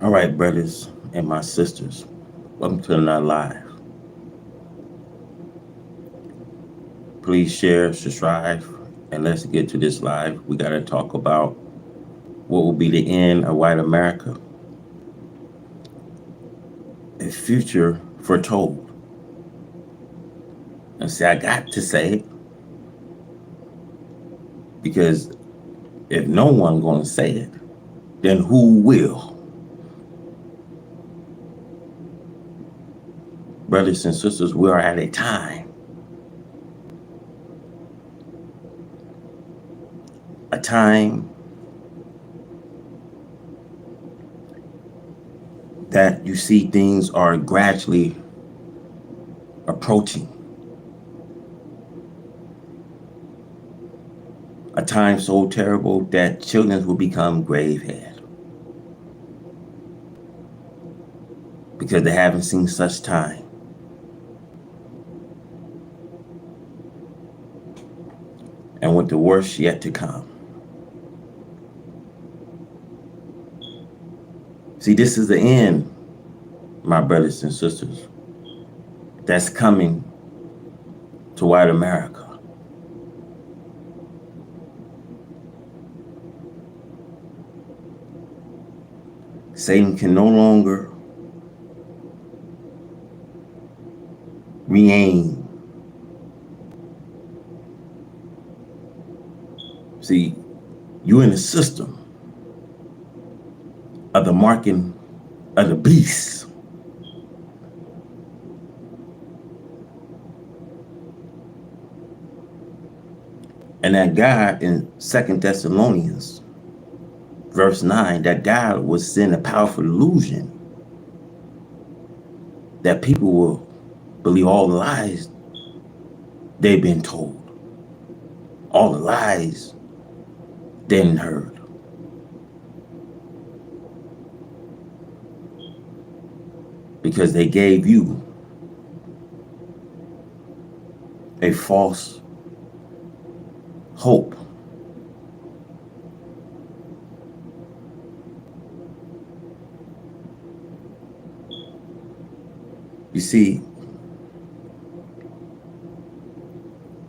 All right, brothers and my sisters, welcome to another live. Please share, subscribe, and let's get to this live. We got to talk about what will be the end of white America, a future foretold. And see, I got to say it because if no one going to say it, then who will? Brothers and sisters, we are at a time that you see things are gradually approaching. A time so terrible that children will become gravehead because they haven't seen such time. And with the worst yet to come. See, this is the end, my brothers and sisters, that's coming to white America. Satan can no longer reign. See, you're in the system of the marking of the beast. And that God in 2 Thessalonians, verse 9, that God will send a powerful illusion that people will believe all the lies they've been told, all the lies they didn't heard. Because they gave you a false hope. You see,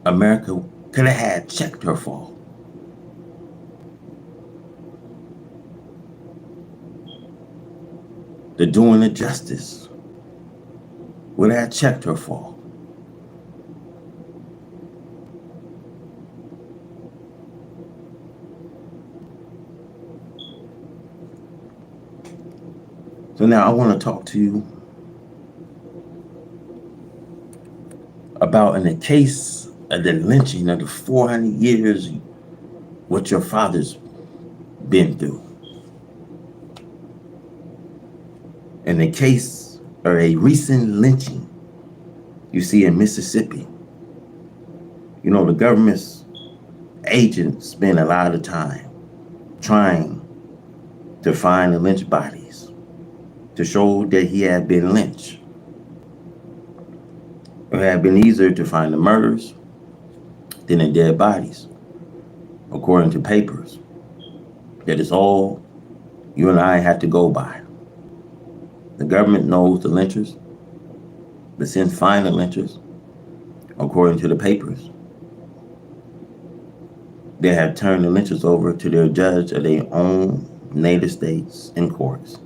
America could have had checked her fall. The doing of justice would have checked her fall. So now I want to talk to you about in the case of the lynching of the 400 years, what your father's been through. In the case of a recent lynching you see in Mississippi, you know, the government's agents spend a lot of time trying to find the lynch bodies to show that he had been lynched. It had been easier to find the murders than the dead bodies, according to papers. That is all you and I have to go by. The government knows the lynchers, but since find the lynchers, according to the papers, they have turned the lynchers over to their judge of their own native states and courts,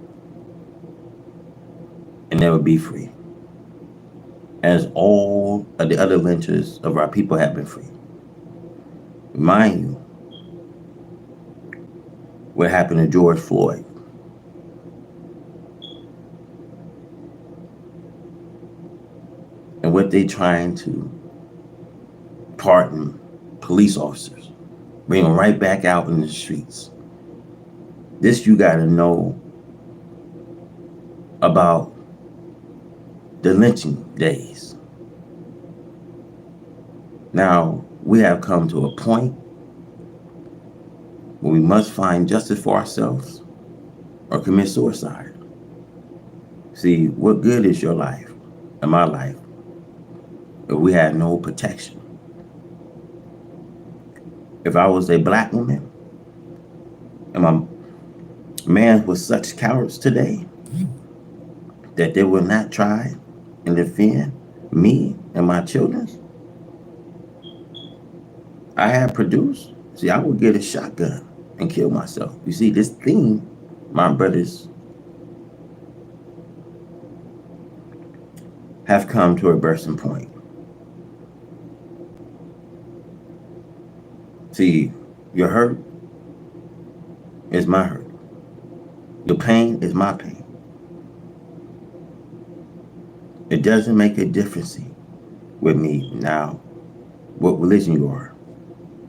and they will be free, as all of the other lynchers of our people have been free. Remind you what happened to George Floyd. And what they trying to pardon police officers, bring them right back out in the streets. This you got to know about the lynching days. Now, we have come to a point where we must find justice for ourselves or commit suicide. See, what good is your life and my life if we had no protection? If I was a black woman and Man with such cowards today that they will not try and defend me and my children, I have produced. See, I would get a shotgun and kill myself. You see, this thing, my brothers, have come to a bursting point. See, your hurt is my hurt. Your pain is my pain. It doesn't make a difference with me now what religion you are,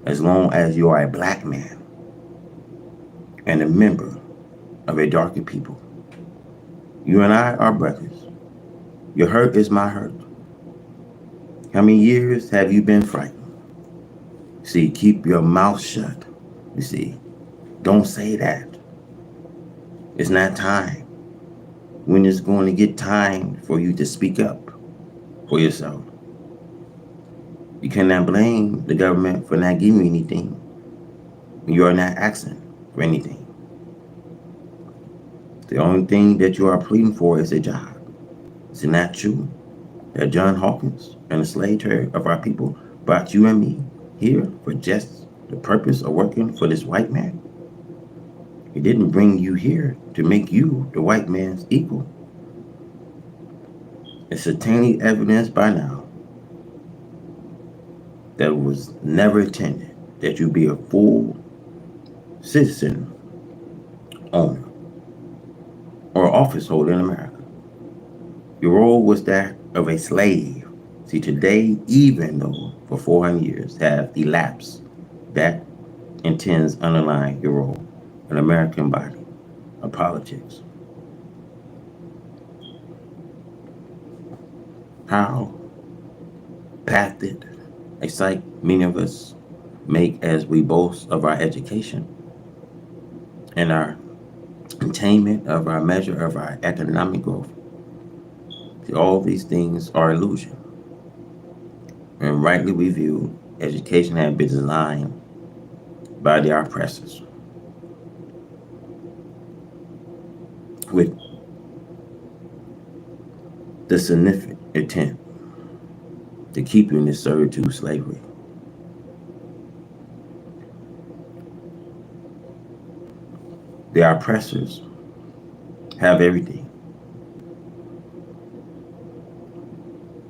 as long as you are a black man and a member of a darker people. You and I are brothers. Your hurt is my hurt. How many years have you been frightened? See, keep your mouth shut. You see, don't say that. It's not time. When is going to get time for you to speak up for yourself? You cannot blame the government for not giving you anything when you are not asking for anything. The only thing that you are pleading for is a job. Is it not true that John Hawkins and the slave trade of our people brought you and me here for just the purpose of working for this white man? He didn't bring you here to make you the white man's equal. It's satanic evidence by now that it was never intended that you be a full citizen, owner, or office holder in America. Your role was that of a slave. See, today, even though for 400 years have elapsed, that intends underlying your role in American body of politics. How pathetic a sight many of us make as we boast of our education and our attainment of our measure of our economic growth. See, all these things are illusion. And rightly reviewed, education has been designed by the oppressors with the significant intent to keep you in this servitude slavery. The oppressors have everything.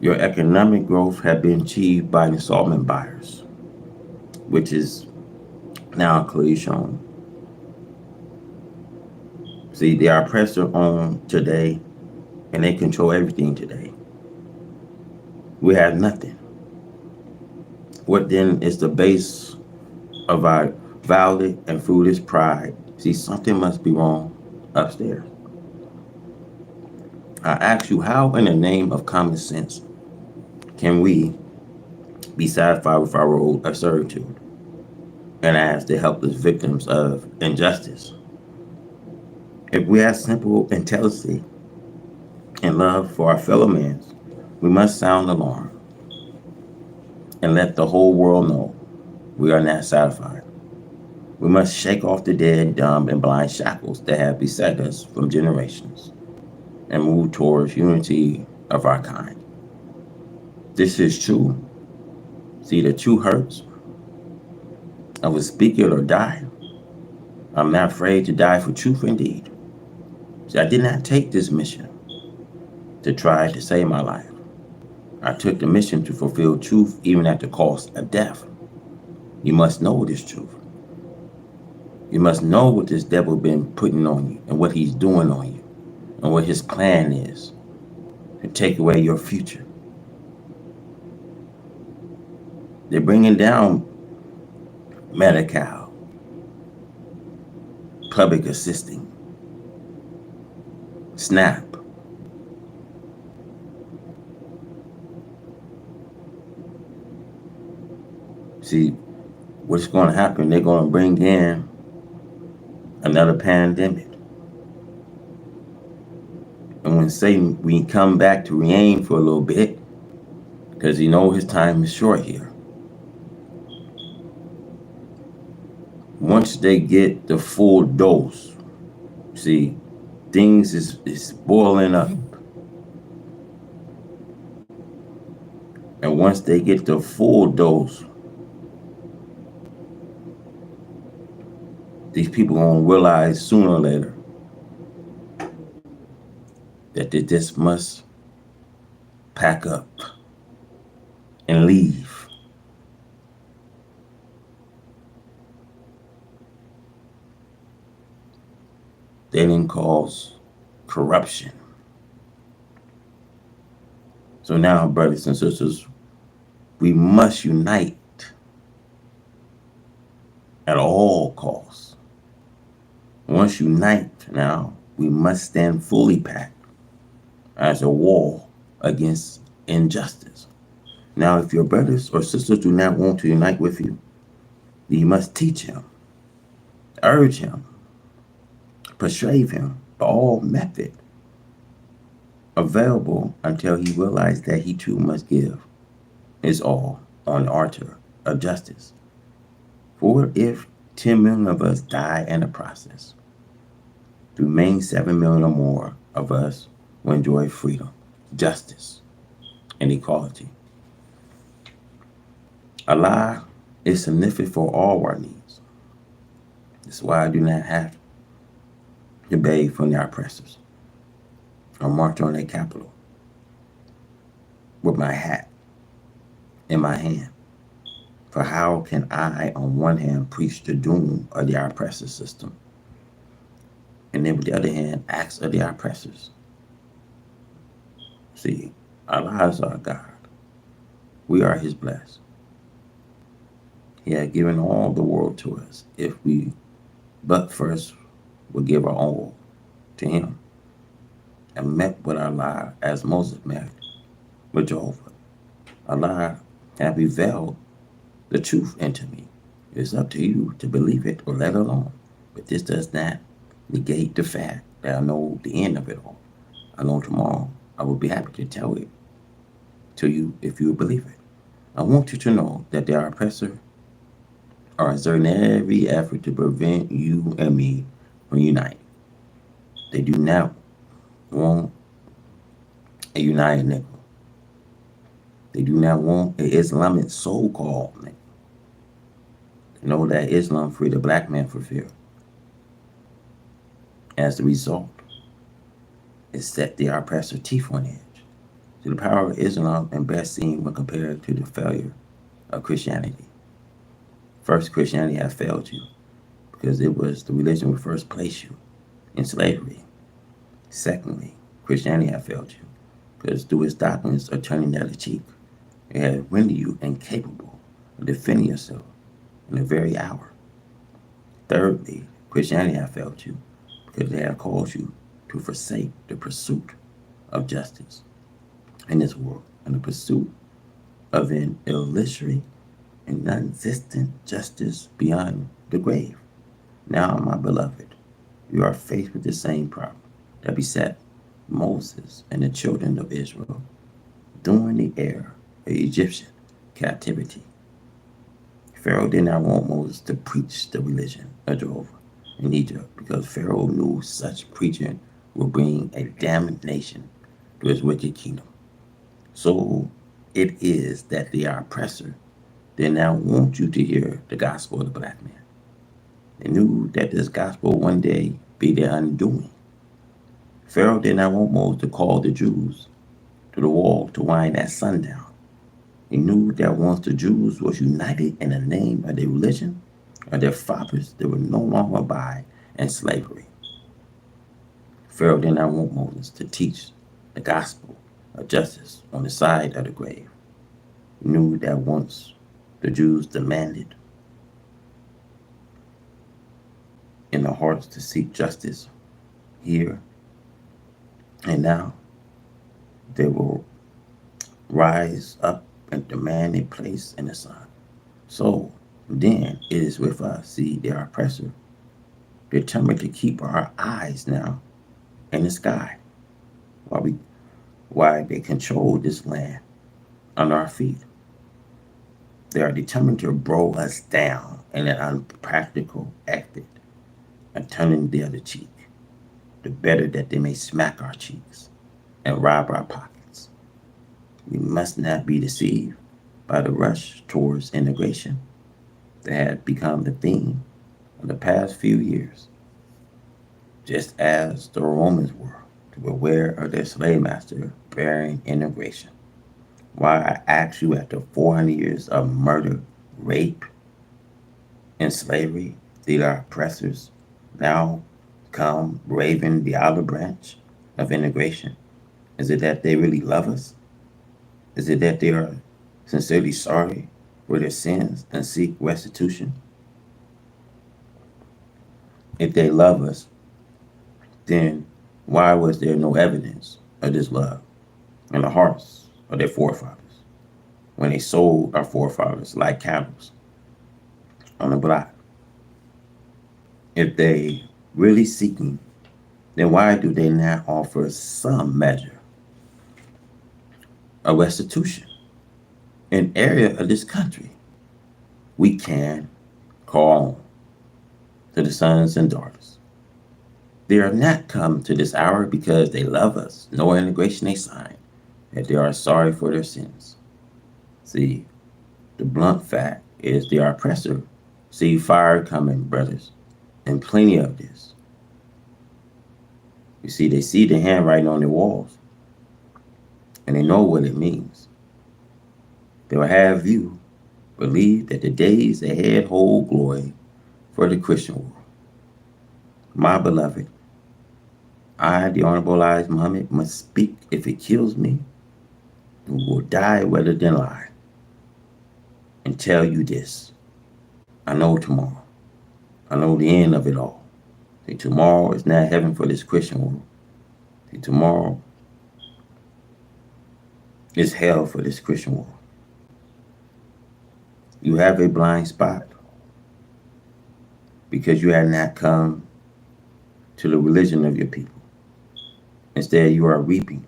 Your economic growth has been achieved by installment buyers, which is now clearly shown. See, the oppressor own today, and they control everything today. We have nothing. What then is the base of our violent and foolish pride? See, something must be wrong upstairs. I ask you, how in the name of common sense can we be satisfied with our role of servitude and as the helpless victims of injustice? If we have simple intelligence and love for our fellow men, we must sound the alarm and let the whole world know we are not satisfied. We must shake off the dead, dumb, and blind shackles that have beset us from generations and move towards unity of our kind. This is true. See, the true hurts. I will speak it or die. I'm not afraid to die for truth indeed. See, I did not take this mission to try to save my life. I took the mission to fulfill truth even at the cost of death. You must know this truth. You must know what this devil been putting on you and what he's doing on you and what his plan is to take away your future. They're bringing down Medi-Cal, public assisting, SNAP. See, what's going to happen, they're going to bring in another pandemic. And when Satan, we come back to reign for a little bit, because he knows his time is short here. Once they get the full dose See, things is boiling up. And once they get the full dose, these people gonna realize sooner or later that they just must pack up and leave. They didn't cause corruption. So now, brothers and sisters, we must unite at all costs. Once unite now, we must stand fully packed as a wall against injustice. Now, if your brothers or sisters do not want to unite with you, you must teach him, urge him, persuade him by all method available until he realizes that he too must give his all on the altar of justice. For if 10 million of us die in the process, the remaining 7 million or more of us will enjoy freedom, justice, and equality. Allah is significant for all our needs. That's why I do not have to beg from their oppressors or march on their capital with my hat in my hand. For how can I, on one hand, preach the doom of the oppressor system, and then with the other hand, acts of the oppressors? See, Allah is our God. We are His blessed. He had given all the world to us if we but first would give our all to Him and met with Allah as Moses met with Jehovah. Allah have revealed the truth into me. It's up to you to believe it or let it alone. But this does not negate the fact that I know the end of it all. I know tomorrow I will be happy to tell it to you if you believe it. I want you to know that the oppressor are exerting every effort to prevent you and me from uniting. They do not want a united nickel. They do not want an Islamic so-called nickel. They know that Islam freed the black man for fear. As a result, it set the oppressor teeth on edge. So the power of Islam is best seen when compared to the failure of Christianity. First, Christianity has failed you because it was the religion that first placed you in slavery. Secondly, Christianity has failed you because through its doctrines of turning the other cheek, it has rendered you incapable of defending yourself in the very hour. Thirdly, Christianity has failed you because it has caused you to forsake the pursuit of justice in this world and the pursuit of an illusory and non-existent justice beyond the grave. Now, my beloved, you are faced with the same problem that beset Moses and the children of Israel during the era of Egyptian captivity. Pharaoh did not want Moses to preach the religion of Jehovah in Egypt because Pharaoh knew such preaching would bring a damnation to his wicked kingdom. So it is that the oppressor did not want you to hear the gospel of the black man. They knew that this gospel one day be their undoing. Pharaoh did not want Moses to call the Jews to the wall to wine at sundown. He knew that once the Jews was united in the name of their religion or their fathers, they would no longer abide in slavery. Pharaoh did not want Moses to teach the gospel of justice on the side of the grave. He knew that once the Jews demanded in their hearts to seek justice here and now, they will rise up and demand a place in the sun. So then it is with us, see, their oppressor, determined to keep our eyes now in the sky while they control this land under our feet. They are determined to blow us down in an unpractical effort of turning the other cheek. the better that they may smack our cheeks and rob our pockets. We must not be deceived by the rush towards integration that had become the theme of the past few years, just as the Romans were to beware of their slave master bearing integration. Why I ask you after 400 years of murder, rape, and slavery, did our oppressors now come braving the olive branch of integration? Is it that they really love us? Is it that they are sincerely sorry for their sins and seek restitution? If they love us, then why was there no evidence of this love in the hearts of their forefathers when they sold our forefathers like cattle on the block? If they really seeking, then why do they not offer some measure of restitution? An area of this country we can call to the sons and daughters. They are not come to this hour because they love us, no integration they sign, that they are sorry for their sins. See, the blunt fact is they are oppressor. See fire coming, brothers, and plenty of this. You see, they see the handwriting on their walls, and they know what it means. They will have you believe that the days ahead hold glory for the Christian world. My beloved, I, the Honorable Elijah Muhammad, must speak if it kills me, and will die rather than lie, and tell you this. I know tomorrow. I know the end of it all. See, tomorrow is not heaven for this Christian world. See, tomorrow is hell for this Christian world. You have a blind spot because you have not come to the religion of your people. Instead, you are weeping,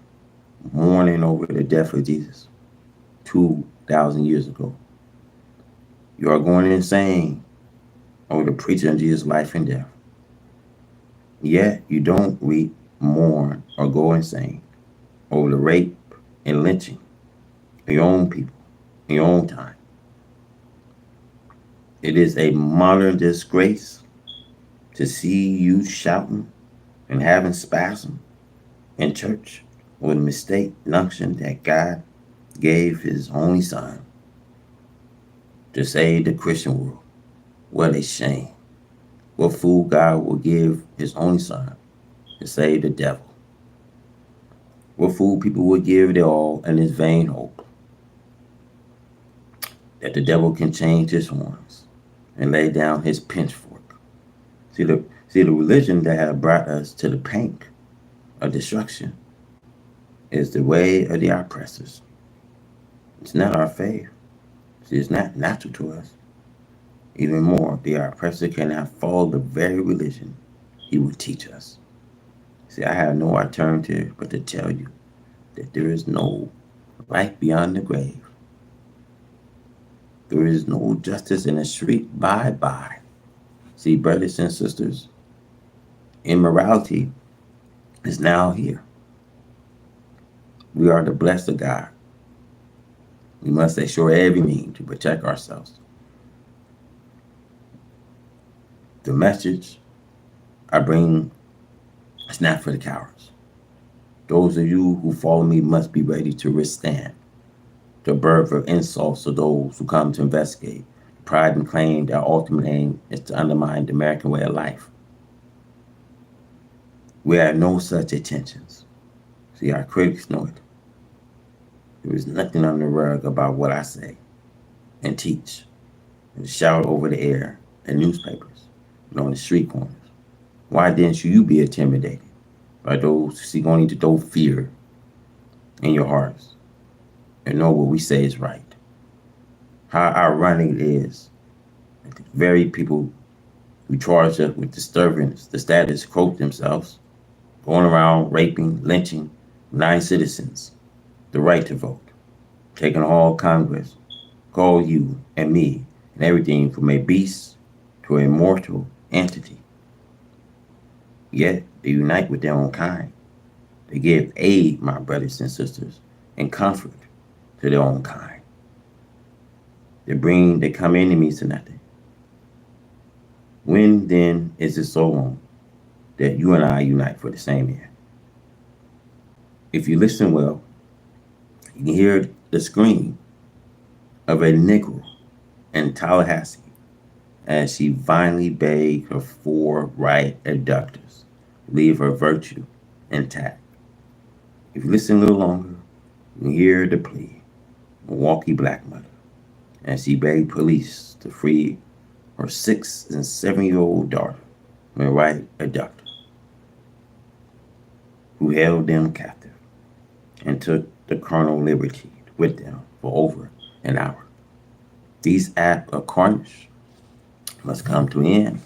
mourning over the death of Jesus 2,000 years ago. You are going insane over the preaching of Jesus' life and death. Yet you don't weep, mourn, or go insane over the rape and lynching of your own people in your own time. It is a modern disgrace to see you shouting and having spasm in church with a mistake notion that God gave his only son to save the Christian world. What a shame. What fool God will give his only son to save the devil? What fool people will give their all in his vain hope that the devil can change his horns and lay down his pitchfork? See the religion that has brought us to the brink of destruction is the way of the oppressors. It's not our faith. See, it's not natural to us. Even more, the oppressor cannot follow the very religion he would teach us. See, I have no alternative but to tell you that there is no life beyond the grave. There is no justice in the street. Bye bye. See, brothers and sisters, immorality is now here. We are the blessed of God. We must assure every means to protect ourselves. The message I bring is not for the cowards. Those of you who follow me must be ready to withstand the birth of insults to those who come to investigate. Pride and claim their ultimate aim is to undermine the American way of life. We have no such intentions. See, our critics know it. There is nothing on the rug about what I say and teach and shout over the air in newspapers and on the street corners. Why didn't you be intimidated by those who see only to throw fear in your hearts and know what we say is right? How ironic it is that the very people who charge us with disturbing the status quo themselves, going around raping, lynching, denying citizens the right to vote, taking all Congress, call you and me and everything from a beast to an immortal entity. Yet they unite with their own kind. They give aid, my brothers and sisters, and comfort to their own kind. They come enemies to nothing. When then is it so long that you and I unite for the same end? If you listen well, you can hear the scream of a Negro in Tallahassee as she finally begged her four right abductors to leave her virtue intact. If you listen a little longer, you can hear the plea of a Milwaukee black mother as she begged police to free her 6 and 7-year-old daughter from a right abductor who held them captive and took the carnal liberty with them for over an hour. These acts of carnage must come to an end.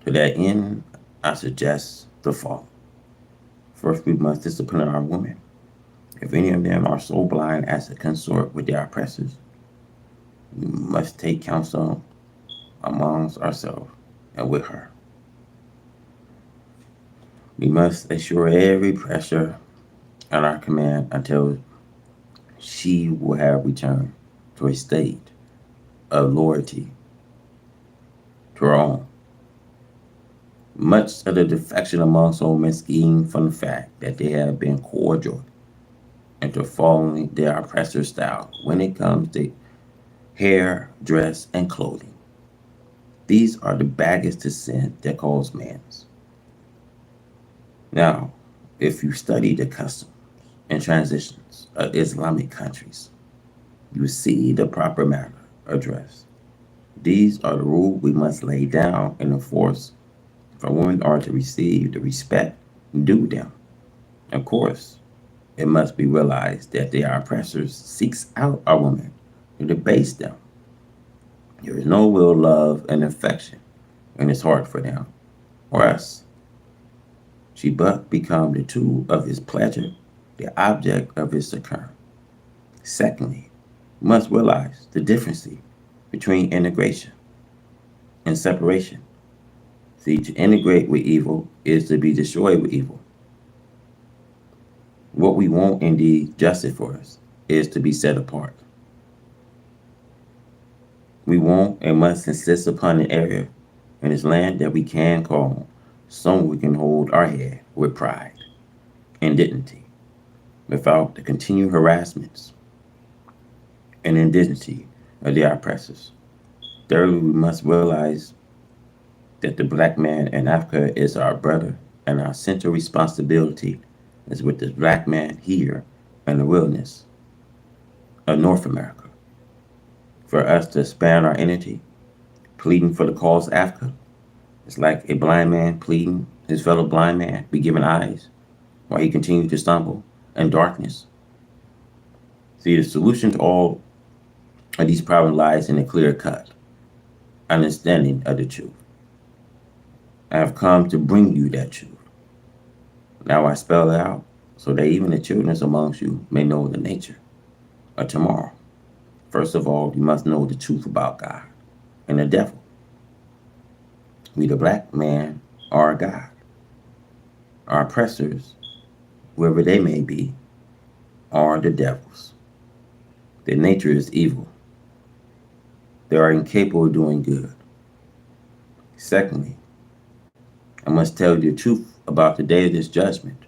To that end, I suggest the following. First, we must discipline our women. If any of them are so blind as to consort with their oppressors, we must take counsel amongst ourselves and with her. We must assure every pressure at our command until she will have returned to a state of loyalty to her own. Much of the defection among soul men scheme from the fact that they have been cordial into following their oppressor's style when it comes to hair, dress, and clothing. These are the baggage to sin that calls man's. Now, if you study the customs and transitions of Islamic countries, you see the proper manner of dress. These are the rules we must lay down and enforce if our women are to receive the respect due them. Of course, it must be realized that their oppressors seeks out our women to debase them. There is no will, love, and affection in his heart for them or us. She but become the tool of his pleasure, the object of his succor. Secondly, we must realize the difference between integration and separation. See, to integrate with evil is to be destroyed with evil. What we want, indeed, justice for us, is to be set apart. We want and must insist upon an area in this land that we can call home, somewhere we can hold our head with pride and dignity, without the continued harassments and indignity of the oppressors. Thirdly, we must realize that the black man in Africa is our brother, and our central responsibility is with the black man here in the wilderness of North America. For us to expand our energy, pleading for the cause of Africa, it's like a blind man pleading his fellow blind man be given eyes while he continues to stumble in darkness. See, the solution to all of these problems lies in a clear cut understanding of the truth. I have come to bring you that truth. Now I spell it out so that even the children amongst you may know the nature of tomorrow. First of all, you must know the truth about God and the devil. We, the black man, are God. Our oppressors, whoever they may be, are the devils. Their nature is evil. They are incapable of doing good. Secondly, I must tell you the truth about the day of this judgment.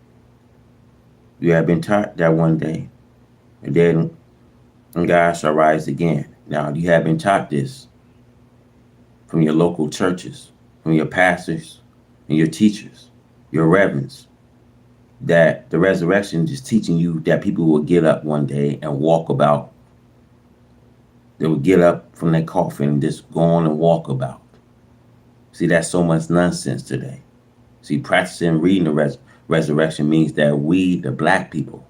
You have been taught that one day, and then God shall rise again. Now, you have been taught this from your local churches, from your pastors and your teachers, your reverends, that the resurrection is teaching you that people will get up one day and walk about. They will get up from their coffin and just go on and walk about. See, that's so much nonsense today. See, practicing reading the resurrection means that we, the black people,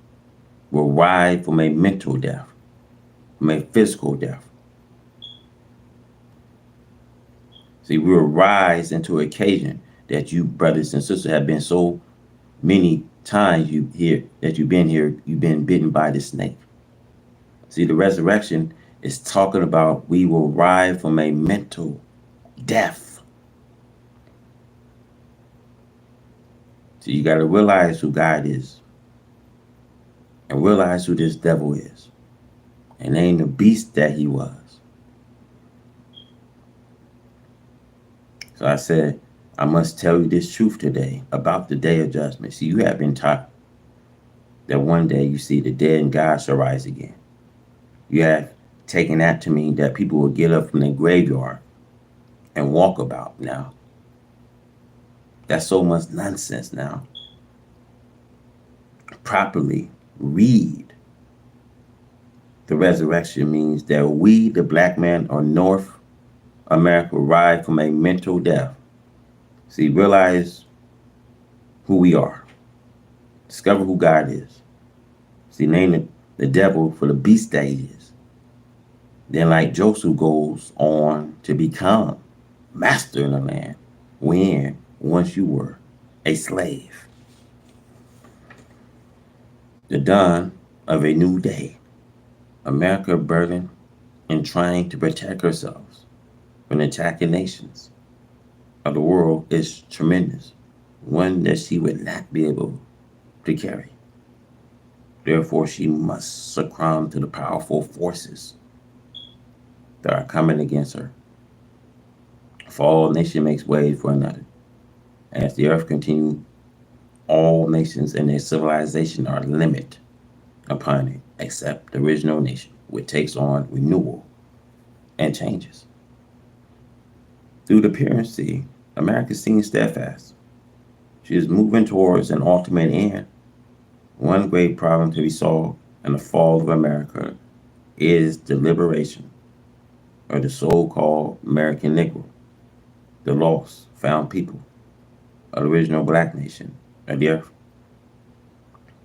will rise from a mental death, from a physical death. See, we will rise into an occasion that you, brothers and sisters, have been so many times you've been bitten by the snake. See, the resurrection is talking about we will rise from a mental death. So you got to realize who God is and realize who this devil is and name the beast that he was. So I said, I must tell you this truth today about the day of judgment. See, you have been taught that one day you see the dead and God shall rise again. You have taken that to mean that people will get up from their graveyard and walk about now. That's so much nonsense now. Properly read the resurrection means that we, the black man of North America, rise from a mental death. See, realize who we are. Discover who God is. See, name the devil for the beast that he is. Then, like Joseph goes on to become master in the land, when once you were a slave. The dawn of a new day. America burdened in trying to protect herself from attacking nations of the world is tremendous, one that she would not be able to carry. Therefore, she must succumb to the powerful forces that are coming against her. For all nation makes way for another. As the earth continues, all nations and their civilization are limited upon it, except the original nation, which takes on renewal and changes. Through the appearance, America seems steadfast. She is moving towards an ultimate end. One great problem to be solved in the fall of America is the liberation of the so-called American Negro, the lost, found people of the original black nation of the earth.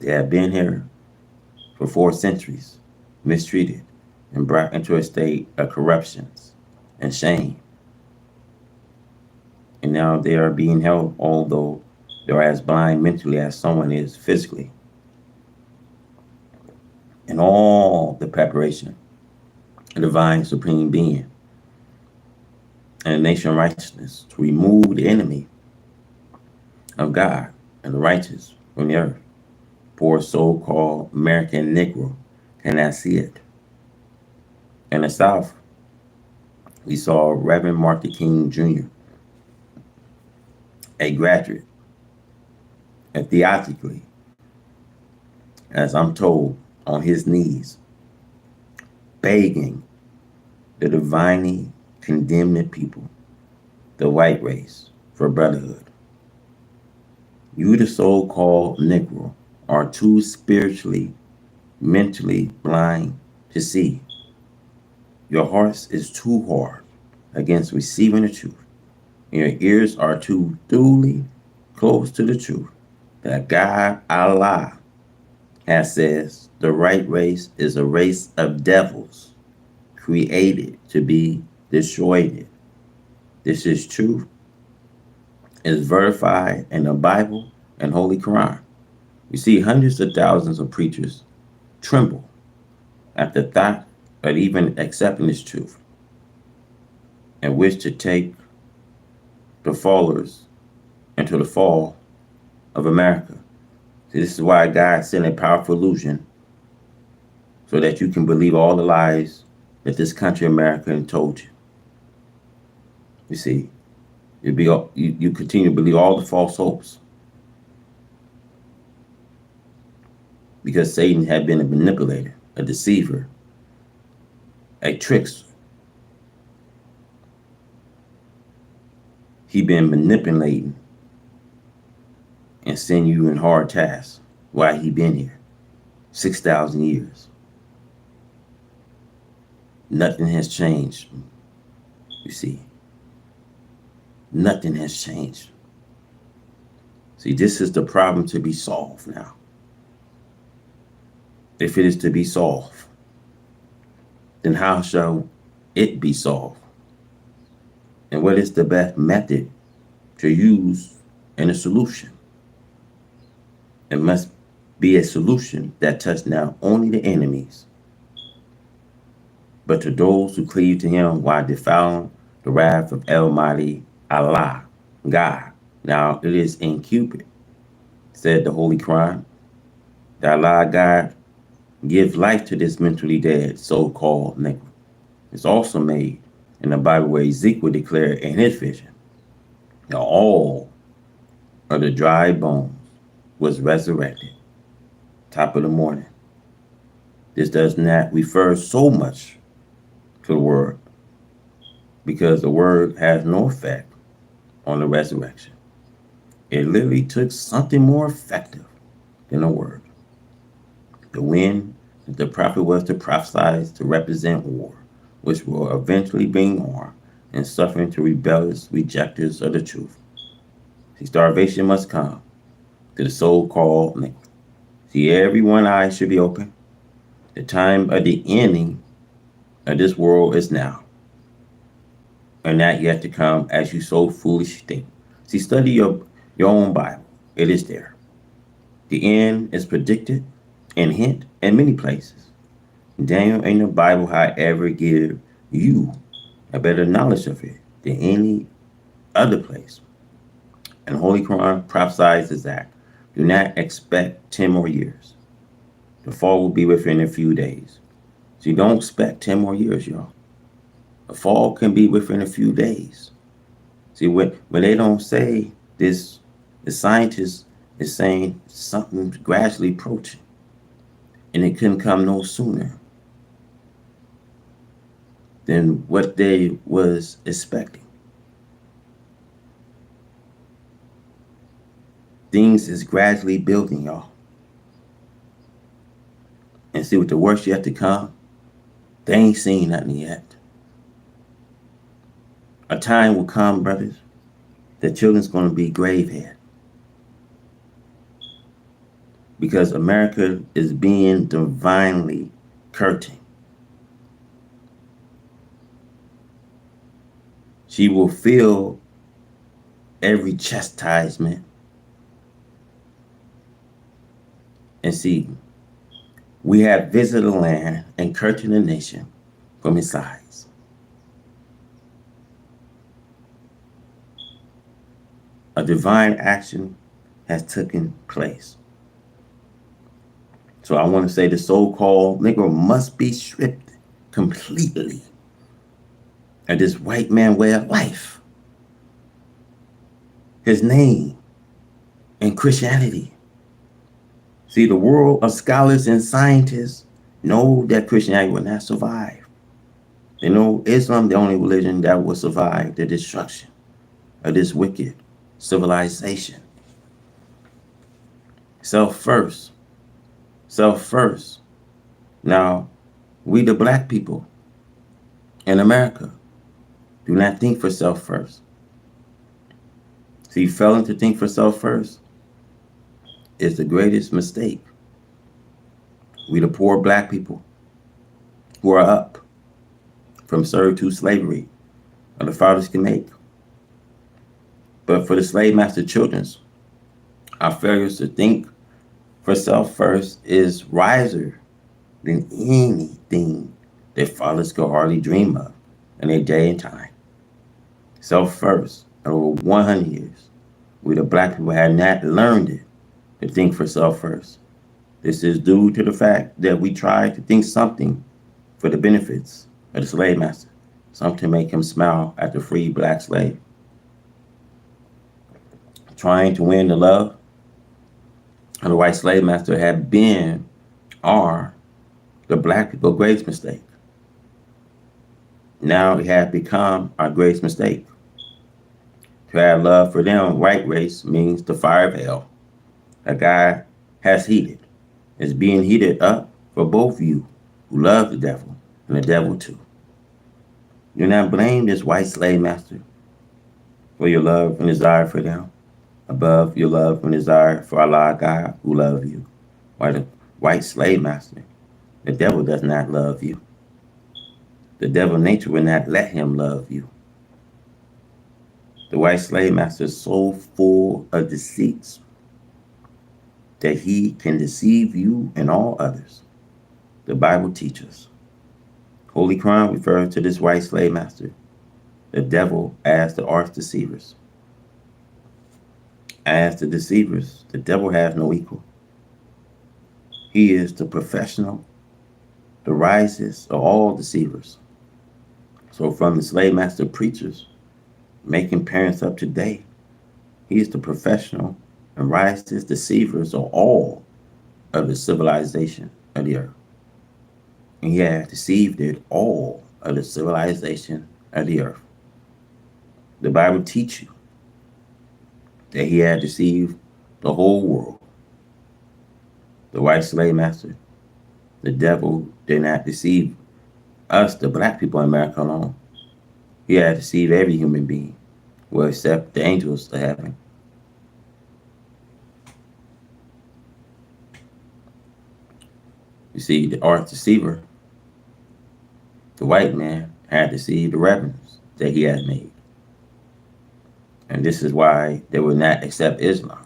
They have been here for 4 centuries, mistreated, and brought into a state of corruption and shame. And now they are being held, although they're as blind mentally as someone is physically. And all the preparation, the divine supreme being, and the nation righteousness to remove the enemy of God and the righteous from the earth. Poor so-called American Negro cannot see it. In the South, we saw Reverend Martin King Jr., a graduate, and theologically, as I'm told, on his knees, begging the divinely condemned people, the white race, for brotherhood. You, the so-called Negro, are too spiritually, mentally blind to see. Your heart is too hard against receiving the truth. And your ears are too duly close to the truth that God, Allah, has says the right race is a race of devils created to be destroyed. This is truth. Is verified in the Bible and Holy Quran. You see, hundreds of thousands of preachers tremble at the thought of even accepting this truth and wish to take the fallers into the fall of America. See, this is why God sent a powerful illusion so that you can believe all the lies that this country, America, told you. You see, you continue to believe all the false hopes because Satan had been a manipulator, a deceiver, a trickster. He been manipulating and send you in hard tasks while he been here 6,000 years. Nothing has changed. You see, nothing has changed. See, this is the problem to be solved now. If it is to be solved, then how shall it be solved? And what is the best method to use in a solution? It must be a solution that touches not only the enemies, but to those who cleave to him while defiling the wrath of Almighty Allah, God. Now it is in Cupid said the Holy Quran, that Allah God gives life to this mentally dead so-called nigga. It's also made in the Bible where Ezekiel declared in his vision that all of the dry bones was resurrected, top of the morning. This does not refer so much to the word because the word has no effect on the resurrection. It literally took something more effective than a word. The wind that the prophet was to prophesy to represent war, which will eventually bring harm and suffering to rebellious rejectors of the truth. See, starvation must come to the so-called nigga. See, every one eye should be open. The time of the ending of this world is now, and not yet to come, as you so foolishly think. See, study your own Bible. It is there. The end is predicted and hint in many places. Daniel in the Bible, however, give you a better knowledge of it than any other place. And the Holy Quran prophesies that do not expect 10 more years. The fall will be within a few days. So you don't expect 10 more years, y'all. The fall can be within a few days. See, when they don't say this, the scientist is saying something gradually approaching, and it couldn't come no sooner than what they was expecting. Things is gradually building, y'all. And see, with the worst yet to come, they ain't seen nothing yet. A time will come, brothers, that children's going to be gravehead. Because America is being divinely curtained. She will feel every chastisement. And see, we have visited the land and curtained the nation from his sides. A divine action has taken place. So I want to say the so-called Negro must be stripped completely of this white man way of life, his name, and Christianity. See, the world of scholars and scientists know that Christianity will not survive. They know Islam, the only religion that will survive the destruction of this wicked civilization. Self first. Self first. Now, we the black people in America do not think for self first. See, failing to think for self first is the greatest mistake we the poor black people who are up from servitude slavery of the fathers can make. But for the slave master children's, our failures to think for self first is wiser than anything their fathers could hardly dream of in their day and time. Self first, over 100 years, we the black people had not learned it to think for self first. This is due to the fact that we tried to think something for the benefits of the slave master, something to make him smile at the free black slave. Trying to win the love of the white slave master had been our, the black people's greatest mistake. Now it had become our greatest mistake. To have love for them, white race means the fire of hell. A God has heated. It's being heated up for both of you who love the devil and the devil too. Do not blame this white slave master for your love and desire for them above your love and desire for Allah God who love you. Why the white slave master? The devil does not love you. The devil nature will not let him love you. The white slave master is so full of deceits that he can deceive you and all others. The Bible teaches. Holy Quran refers to this white slave master, the devil, as the arch deceivers. As the deceivers, the devil has no equal. He is the professional, the wisest of all deceivers. So from the slave master preachers making parents up today, he is the professional and wisest deceivers of all of the civilization of the earth. And he has deceived it all of the civilization of the earth. The Bible teaches you that he had deceived the whole world. The white slave master, the devil did not deceive us, the black people in America alone. He had deceived every human being, well, except the angels of heaven. You see, the arch deceiver, the white man, had deceived the reverends that he had made. And this is why they would not accept Islam.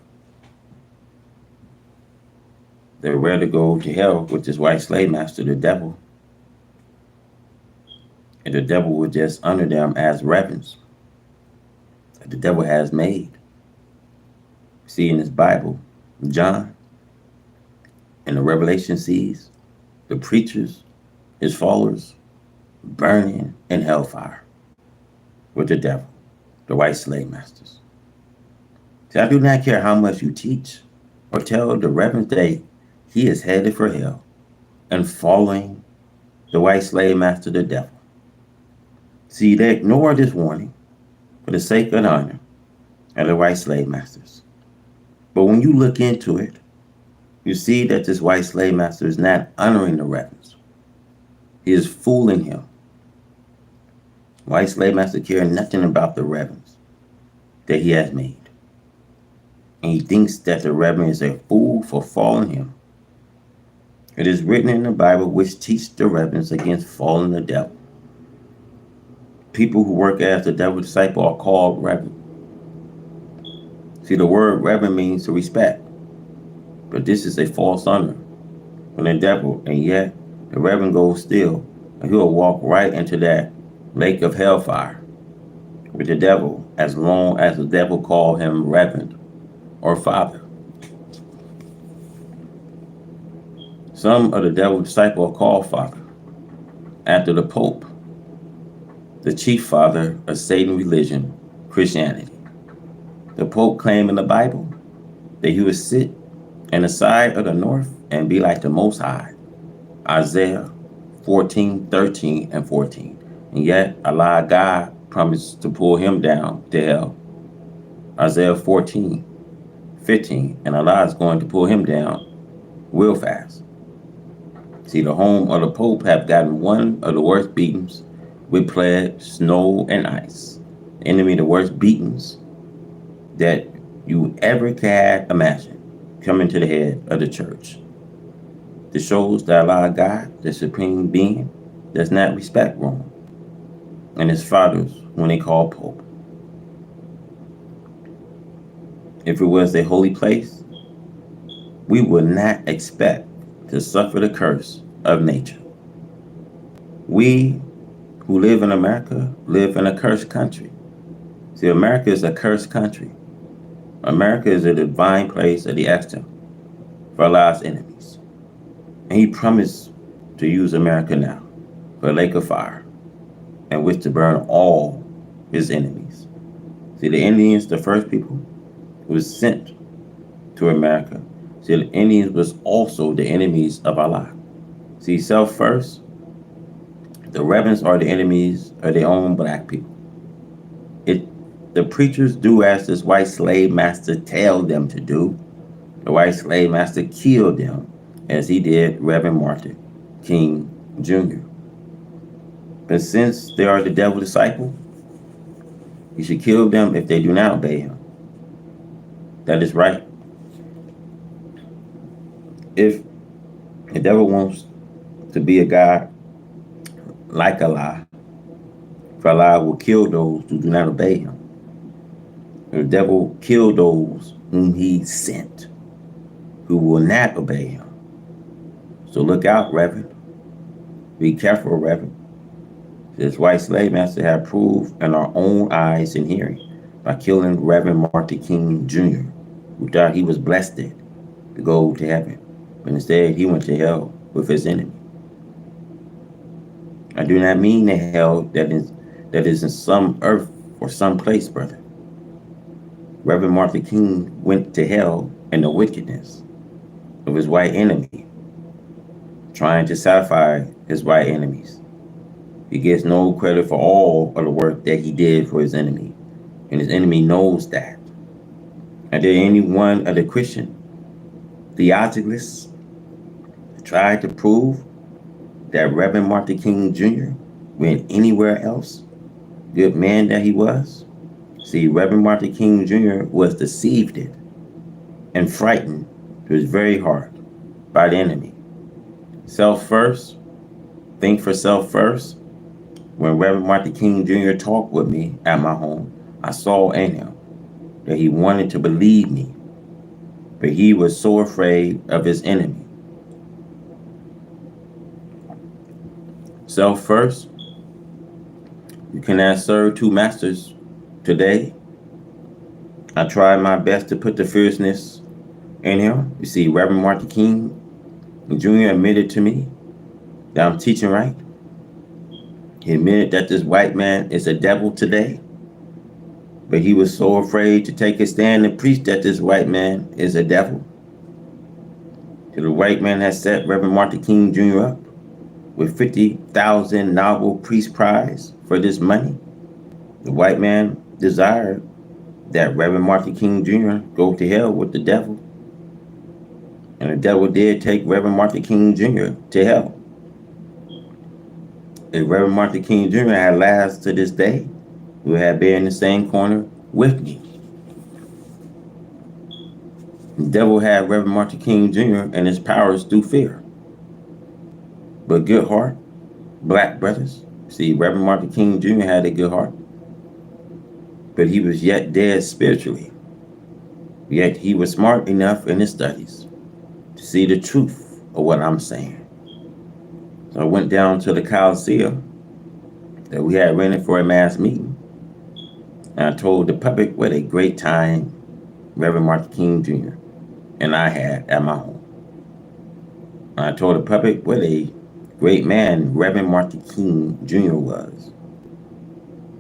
They would rather go to hell with this white slave master, the devil. And the devil would just honor them as reverends that the devil has made. See in his Bible, John, in the Revelation sees the preachers, his followers, burning in hellfire with the devil, the white slave masters. See, I do not care how much you teach or tell the reverend that he is headed for hell and following the white slave master, the devil. See, they ignore this warning for the sake of honor of the white slave masters. But when you look into it, you see that this white slave master is not honoring the reverends. He is fooling him. White slave master cares nothing about the reverends that he has made. And he thinks that the reverend is a fool for following him. It is written in the Bible which teach the reverends against following the devil. People who work as the devil's disciple are called reverend. See, the word reverend means to respect. But this is a false honor from the devil, and yet the reverend goes still, and he'll walk right into that lake of hellfire with the devil as long as the devil call him reverend or father. Some of the devil's disciples are called father after the Pope, the chief father of Satan religion, Christianity. The Pope claimed in the Bible that he would sit in the side of the north and be like the Most High. Isaiah 14, 13, and 14. And yet Allah God promised to pull him down to hell. Isaiah 14, 15. And Allah is going to pull him down real fast. See, the home of the Pope have gotten one of the worst beatings with plague, snow, and ice. The enemy, the worst beatings that you ever can imagine coming to the head of the church. This shows that Allah God, the supreme being, does not respect Rome and his fathers when they call Pope. If it was a holy place, we would not expect to suffer the curse of nature. We who live in America live in a cursed country. See, America is a cursed country. America is a divine place of the exile for Allah's enemies. And he promised to use America now for a lake of fire in which to burn all his enemies. See, the Indians, the first people who was sent to America. See, the Indians was also the enemies of Allah. See, self first, the reverends are the enemies of their own black people. The preachers do as this white slave master tell them to do. The white slave master killed them as he did Reverend Martin King Jr. But since they are the devil's disciple, he should kill them if they do not obey him. That is right. If the devil wants to be a God like Allah, for Allah will kill those who do not obey him. The devil killed those whom he sent, who will not obey him. So look out, Reverend. Be careful, Reverend. This white slave master have proved in our own eyes and hearing by killing Reverend Martin King Jr. who thought he was blessed to go to heaven, but instead he went to hell with his enemy. I do not mean the hell that is in some earth or some place, brother. Reverend Martin King went to hell in the wickedness of his white enemy, trying to satisfy his white enemies. He gets no credit for all of the work that he did for his enemy, and his enemy knows that. Are there any one of the Christian theologians tried to prove that Reverend Martin King Jr. went anywhere else? Good man that he was. See, Reverend Martin King Jr. was deceived and frightened to his very heart by the enemy. Self first, think for self first. When Reverend Martin King Jr. talked with me at my home, I saw in him that he wanted to believe me, but he was so afraid of his enemy. Self first, you cannot serve two masters today. I tried my best to put the fierceness in him. You see, Reverend Martin King Jr. admitted to me that I'm teaching right. He admitted that this white man is a devil today, but he was so afraid to take a stand and preach that this white man is a devil. So the white man has set Reverend Martin King Jr. up with 50,000 Nobel Peace Prize for this money. The white man desired that Reverend Martin King Jr. go to hell with the devil. And the devil did take Reverend Martin King Jr. to hell. If Reverend Martin King Jr. had lasted to this day, he would have been in the same corner with me. The devil had Reverend Martin King Jr. and his powers through fear. But good heart, black brothers. See, Reverend Martin King Jr. had a good heart, but he was yet dead spiritually. Yet he was smart enough in his studies to see the truth of what I'm saying. So I went down to the Coliseum that we had rented for a mass meeting, and I told the public what a great time Reverend Martin King Jr. and I had at my home. And I told the public what a great man Reverend Martin King Jr. was.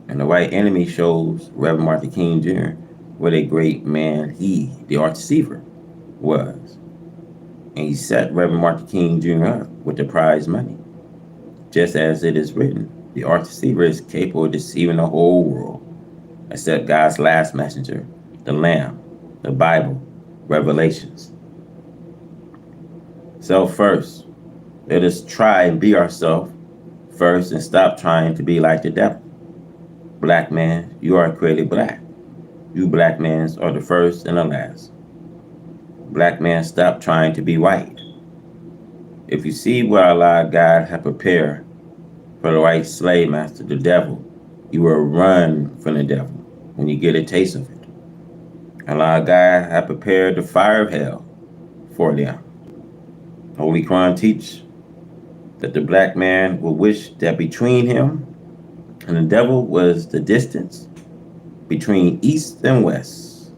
And the white enemy shows Reverend Martin King Jr. what a great man he, the arch-deceiver, was. And he set Reverend Martin King Jr. up with the prize money. Just as it is written, the arch-deceiver is capable of deceiving the whole world, except God's last messenger, the Lamb, the Bible, Revelations. Self first. Let us try and be ourselves first and stop trying to be like the devil. Black man, you are created black. You black men are the first and the last. Black man, stop trying to be white. If you see what Allah God had prepared for the white slave master, the devil, you will run from the devil when you get a taste of it. Allah God had prepared the fire of hell for them. Holy Quran teach that the black man will wish that between him and the devil was the distance between east and west.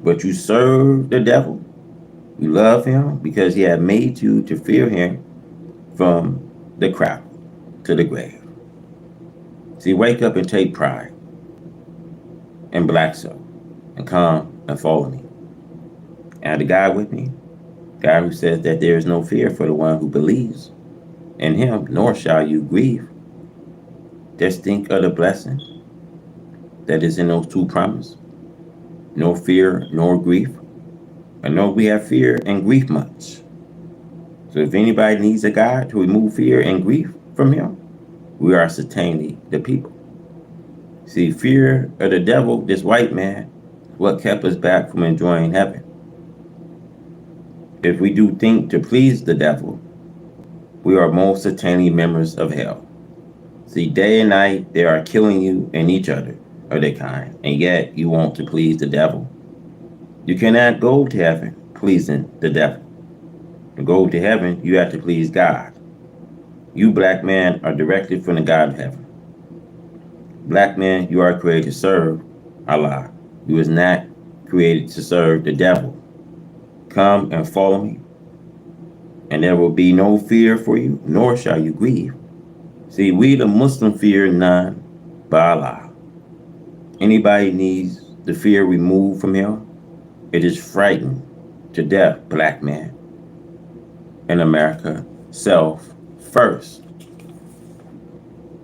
But you serve the devil. You love him because he had made you to fear him from the cradle to the grave. See, wake up and take pride in black soul and come and follow me. And the guy with me, God who says that there is no fear for the one who believes in him, nor shall you grieve. Just think of the blessing that is in those two promises. No fear nor grief. I know we have fear and grief much. So if anybody needs a God to remove fear and grief from him, we are certainly the people. See, fear of the devil, this white man, is what kept us back from enjoying heaven. If we do think to please the devil, we are most certainly members of hell. See, day and night they are killing you and each other of their kind, and yet you want to please the devil. You cannot go to heaven pleasing the devil. To go to heaven, you have to please God. You black men are directed from the God of heaven. Black men, you are created to serve Allah. You is not created to serve the devil. Come and follow me, and there will be no fear for you, nor shall you grieve. See, we the Muslim fear none but Allah. Anybody needs the fear removed from him, it is frightened to death, black man in America. Self first.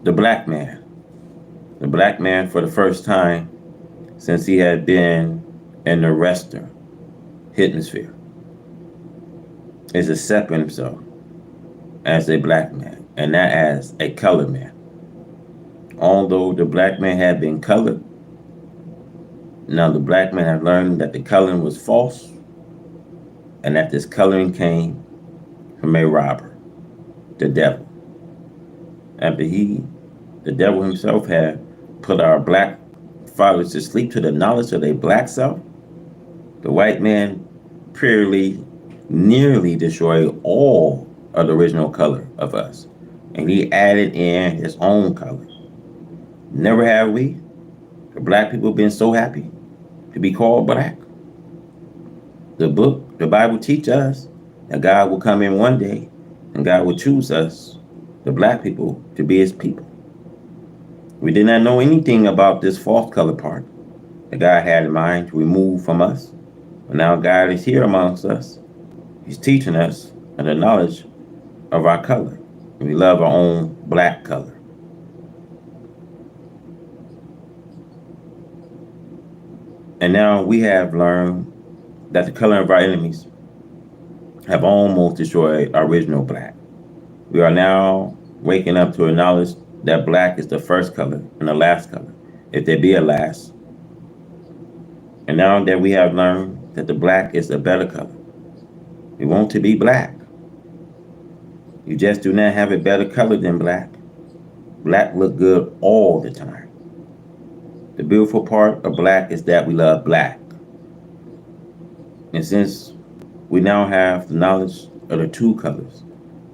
The black man. The black man for the first time since he had been in the Western hemisphere is accepting himself as a black man and not as a colored man. Although the black man had been colored, now the black man had learned that the coloring was false and that this coloring came from a robber, the devil. After the devil himself, had put our black fathers to sleep to the knowledge of their black self, the white man purely, nearly destroyed all of the original color of us. And he added in his own color. Never have we, the black people, been so happy to be called black. The Bible teaches us that God will come in one day and God will choose us, the black people, to be his people. We did not know anything about this false color part that God had in mind to remove from us. But now God is here amongst us. He's teaching us the knowledge of our color. And we love our own black color. And now we have learned that the color of our enemies have almost destroyed our original black. We are now waking up to a knowledge that black is the first color and the last color, if there be a last. And now that we have learned that the black is the better color, we want to be black. You just do not have a better color than black. Black look good all the time. The beautiful part of black is that we love black. And since we now have the knowledge of the two colors,